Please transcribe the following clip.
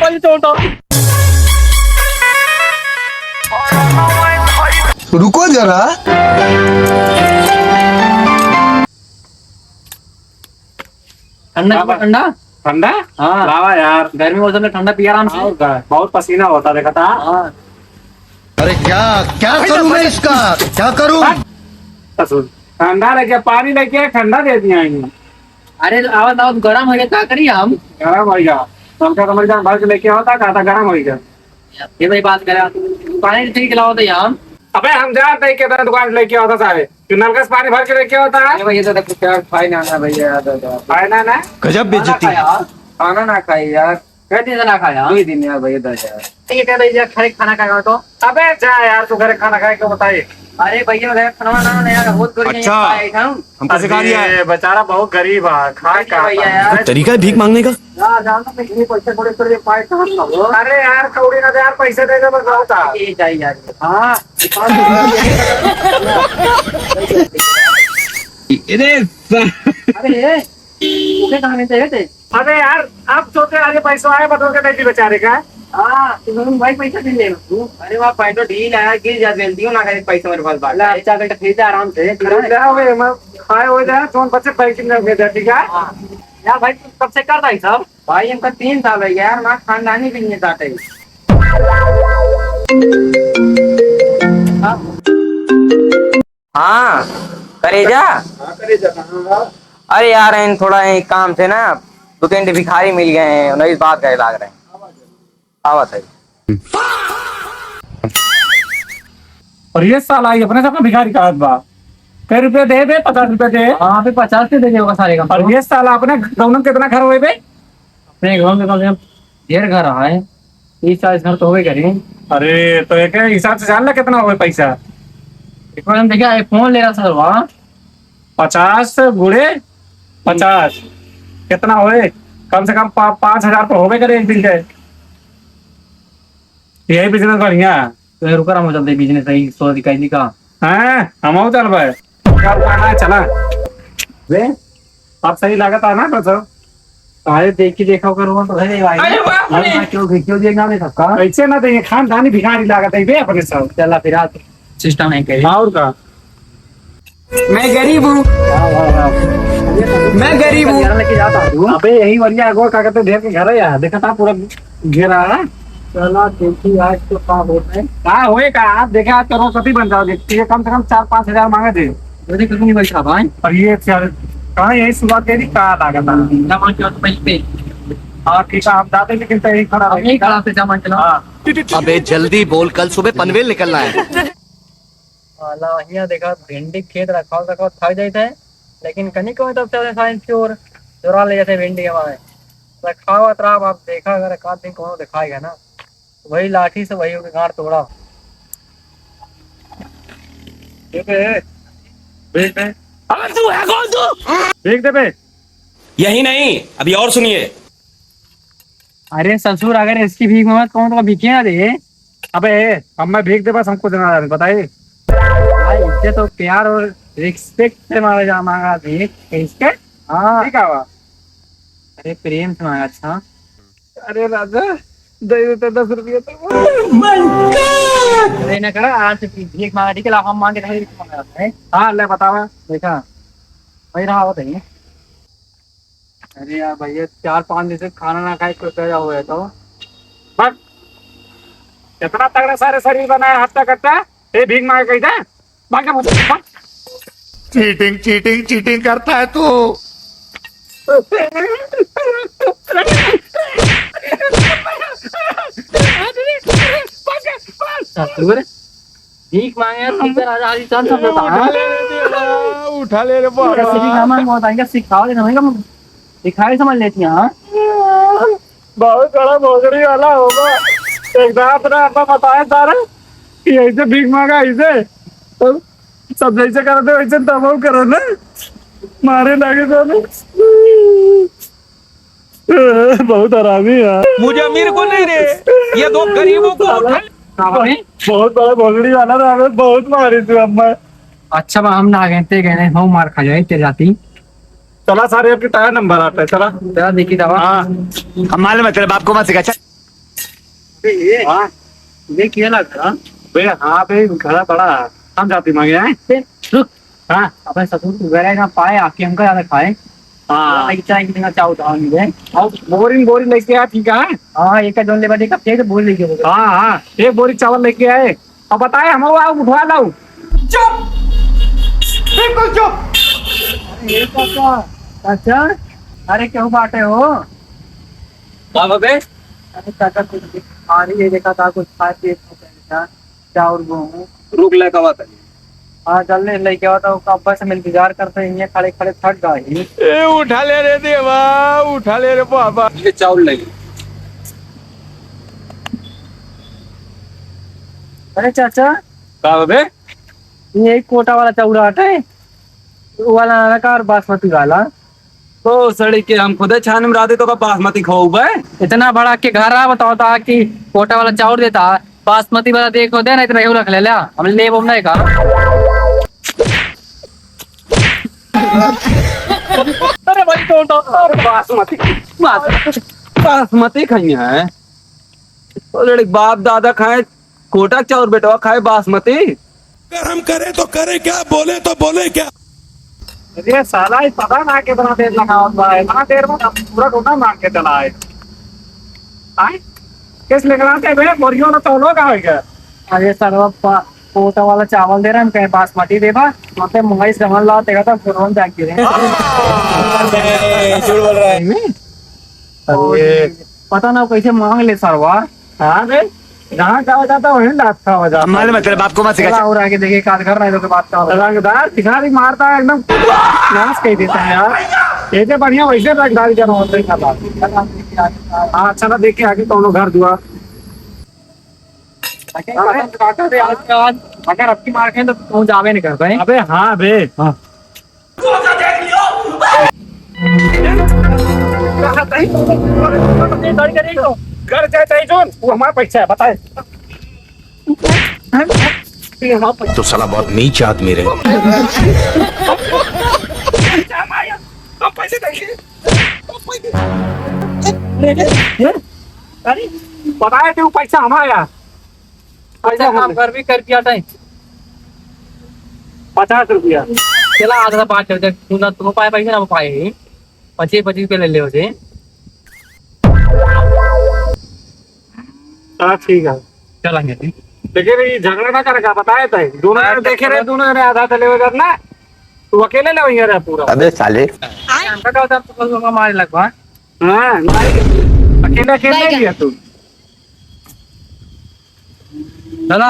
पैसे छोड़ो। रुको जरा। ठंडा ठंडा ठंडा। हाँ लावा यार, गर्मी मौसम में ठंडा पिया आराम से। बहुत पसीना होता देखा था। हाँ अरे क्या क्या करूं मैं इसका, क्या करूं? ठंडा लेके पानी लेके ठंडा दे दिया इन्हें। अरे आवाज आवाज गरम हो गया, क्या करिए हम? गरम हो गया, सबका समझ जान भर के लेके होता कहा था गरम हो गया। ये भाई बात करा पानी ठीक खिलाओ तो हम। अबे हम जानते हैं कितना दुकान से लेके होता सारे, तू नलका से पानी भर के लेके होता है। भाई ये तो देखो क्या फाइन आना भैया, फायदा ना गजब बेइज्जती। खाना ना खाई यार, कई दिन से ना खाया। 2 दिन यार भैया 10 यार। ठीक है भैया, खड़े खाना खाएगा तो। अबे जा यार, तू घर खाना खाए क्यों बताइए। अरे भैया मैं खाना ना यार बहुत गरीब अच्छा। हमको सिखा दिया है। अरे बेचारा बहुत गरीब है, खाए का भैया यार तरीका है भीख मांगने का। जानता मैं इतने पैसे थोड़े थोड़े पाए कहां से हो। अरे यार कौड़ी ना दे यार, पैसे दे दे बस होता। ये चाहिए यार। हाँ अरे ओके कहां में थे? अबे यार अब सोचे आगे पैसा आए बदल के नहीं बेचारे का। हाँ तुम भाई पैसा दे ले तू। अरे वाह पैटो ढील आया, गिर जा बेल दियो ना करे पैसा मेरे पास बात। अच्छा बेटा खरीद आराम से। जाओगे मैं खाए हो जाए तो बच्चे पैकिंग में भेज ठीक है। यार भाई तू कब से करता है सब? भाई हमका 3 साल हो गया यार, मैं खानदानी भी नहीं चाहते। हाँ करेजा। अरे यार इन थोड़ा काम से ना 2-3 भिखारी मिल गए हैं, नहीं बात करे लाग रहे हैं। आवत है। और ये साल आई अपने सबका भिखारी का हाथ बा। कई रुपए दे बे, 50 रुपए दे। हाँ पे 50 से दे देगा सारे का। और ये साल अपने गाँव में कितना घर हुए बे? अपने गाँव में कम से कम 1.5 घर है, 30-40 घर तो हो गए। अरे तो एक हिसाब से जान ला कितना हुए पैसा। एक बार हम देखा फोन ले रहा सर वहाँ 50 गुड़े 50 कितना हुए? कम से कम 5,000 तो होवे करे एक दिन के। यही बिजनेस बढ़िया है। तो रुका रहा चलते बिजनेस सही 100 दिखाई का। हाँ हम चल भाई चला वे आप सही लागत है ना बस। अरे देख के देखा करूँगा तो है भाई। क्यों देखना नहीं सबका ऐसे ना देंगे, खानदानी भिखारी लागत है वे अपने सब। चला फिर सिस्टम है कहीं। और का मैं गरीब हूँ, मैं गरीब हूँ। लेके जाता हूँ। अबे यही बढ़िया है, क्या कहते ढेर के घर है यार, देखा था पूरा घेरा है। चला देखिए आज तो काम होता है। कहा हुए का आप देखे आज करोड़पति बन जाओ। देखिए कम से कम 4-5 हजार मांगे थे। मुझे कितनी पैसा भाई? और ये कहा यही शुरुआत करी कहा लागत है। सामान चला तो पहले पे। हाँ ठीक है आप जाते लेकिन तो यही खड़ा यही खड़ा पे सामान चला। अबे जल्दी बोल, कल सुबह पनवेल निकलना है। वाला यहाँ देखा भिंडी खेत रखा थक जाते हैं, लेकिन कहीं कहीं तब से साइंस की ओर चुरा ले जाते भिंडी हमारे रखा हुआ था। आप देखा अगर एक आध दिन कौन दिखाएगा ना, वही लाठी से वही गांठ तोड़ा। देख दे बे। यही नहीं, अभी और सुनिए। अरे ससुर अगर इसकी भीख मत कौन तो भीखे ना दे। अबे अब मैं भीख दे बस हमको देना बताइए। भाई इससे तो प्यार और रिस्पेक्ट से मांगा भीख। इसके हाँ ठीक है। अरे प्रेम से मांगा। अच्छा अरे राजा दे देते 10 रुपये तो। अरे ना करा आज भीख मांगा ठीक है, हम मांगे नहीं मांगा है। हाँ ले बतावा। देखा वही रहा होता है। अरे यार भैया 4-5 दिन से खाना ना खाए तो क्या हुआ है तो बस कितना तगड़ा सारे शरीर बनाया हफ्ता कट्टा। ये भीख मांगे कही था भाग जा। चीटिंग चीटिंग चीटिंग करता है तू। ससुर भीख मांगे उठा ले रे बाबा। सिखाओ सिखाए समझ लेती हैं। हाँ बहुत बड़ा भोजड़ी वाला होगा एकदम अपना आपा बताया सारा कि ऐसे भीख मांगा ऐसे तो सब जैसे करते वैसे तब करो ना मारे लगे तो बहुत हरामी है। मुझे अमीर को नहीं रे, ये 2 गरीबों को उठा। बहुत बड़ा भोजड़ी वाला था, हमें बहुत मारी थी अम्मा। अच्छा हम ना गए हम मार खा जाए तेरे जाती। चला सारे आपके टायर नंबर आता है। चला तेरा देखी दवा। हाँ हम मालूम है तेरे बाप को मत सिखा। हाँ देखिए लगा बे, हाँ बे खड़ा पड़ा, हम जाती मांगे हैं। रुक हाँ अपने ससुर वगैरह ना पाए आके हमका ज्यादा खाए हाँ इच्छा इतना चाव था मुझे और बोरी बोरी लेके आ, ठीक है। हाँ एक जोन ले बजे कब थे तो बोल लीजिए वो हाँ हाँ, एक बोरी चावल लेके आए और बताए हम लोग आओ उठवा लो। अच्छा अरे क्यों बांटे हो बाबा बे अरे चाचा कुछ खाली ये देखा था कुछ खा पिए था चावल गेहूँ रुक ले का बात है हाँ जल्दी लेके आओ तो अब्बा से मिल इंतजार करते हैं ये खड़े खड़े थक गए ए उठा ले रे देवा उठा ले रे बाबा ये चावल लगी अरे चाचा बाबा बे ये एक कोटा वाला चौराट है वो वाला नाना और बासमती वाला तो सड़ी के हम खुदे छान में राते तो का बासमती खाऊ बे इतना बड़ा के घर आ बताओ था कि कोटा वाला चाउर देता बासमती वाला देखो दे ना इतना यू रख ले लिया हम ले वो नहीं कहा अरे भाई तो बासमती बासमती खाई है तो लड़की बाप दादा खाए कोटा चाउर बेटवा खाए बासमती अगर हम करें तो करें क्या, बोले तो बोले क्या। ये साला ही पता ना कितना देर लगा होता है, इतना देर में पूरा कोटा मांग के चला है। आए किस लेकर आते हैं बे, बोरियों में तो लोग आएगा। अरे सर्व कोटा वाला चावल दे रहा है हम कहीं बासमती देवा वहाँ पे मुंगई समझ ला देखा था फुरवन बैग गिरे झूठ बोल रहा है पता ना कैसे मांग ले सरवा हाँ बे, जहाँ खावा जाता वहीं लाता हो जाता। हमारे मतलब आपको मत चला और आगे देखिए काट कर रहा है तो बात का रंगदार भिखारी मारता है एकदम नाश कह देता है यार। ऐसे बढ़िया वैसे रंगदारी जन होते हैं। हाँ चला देखे आगे कौन घर दुआ। अगर आपकी मार खाए तो तू जावे नहीं कर पाए अबे हाँ बे, हाँ घर जाए चाहिए जोन वो हमारा पैसा है बताए। तो साला बहुत नीच आदमी रहे। बताए थे वो पैसा हमारा, पैसा काम कर भी कर दिया था 50 रुपया। चला आधा 5 तू ना तुम पाए पैसे ना पाए 25 पे ले ले उसे हाँ ठीक है, चलेंगे लेकिन ये झगड़ा ना करेगा बताए थे। दोनों जने देखे रहे, दोनों जने आधा चले हुए करना, तू अकेले ले वही रहा पूरा। अबे साले हमका क्या होता है तो मारे लगवा हाँ नहीं, अकेले अकेले ही है तू। चला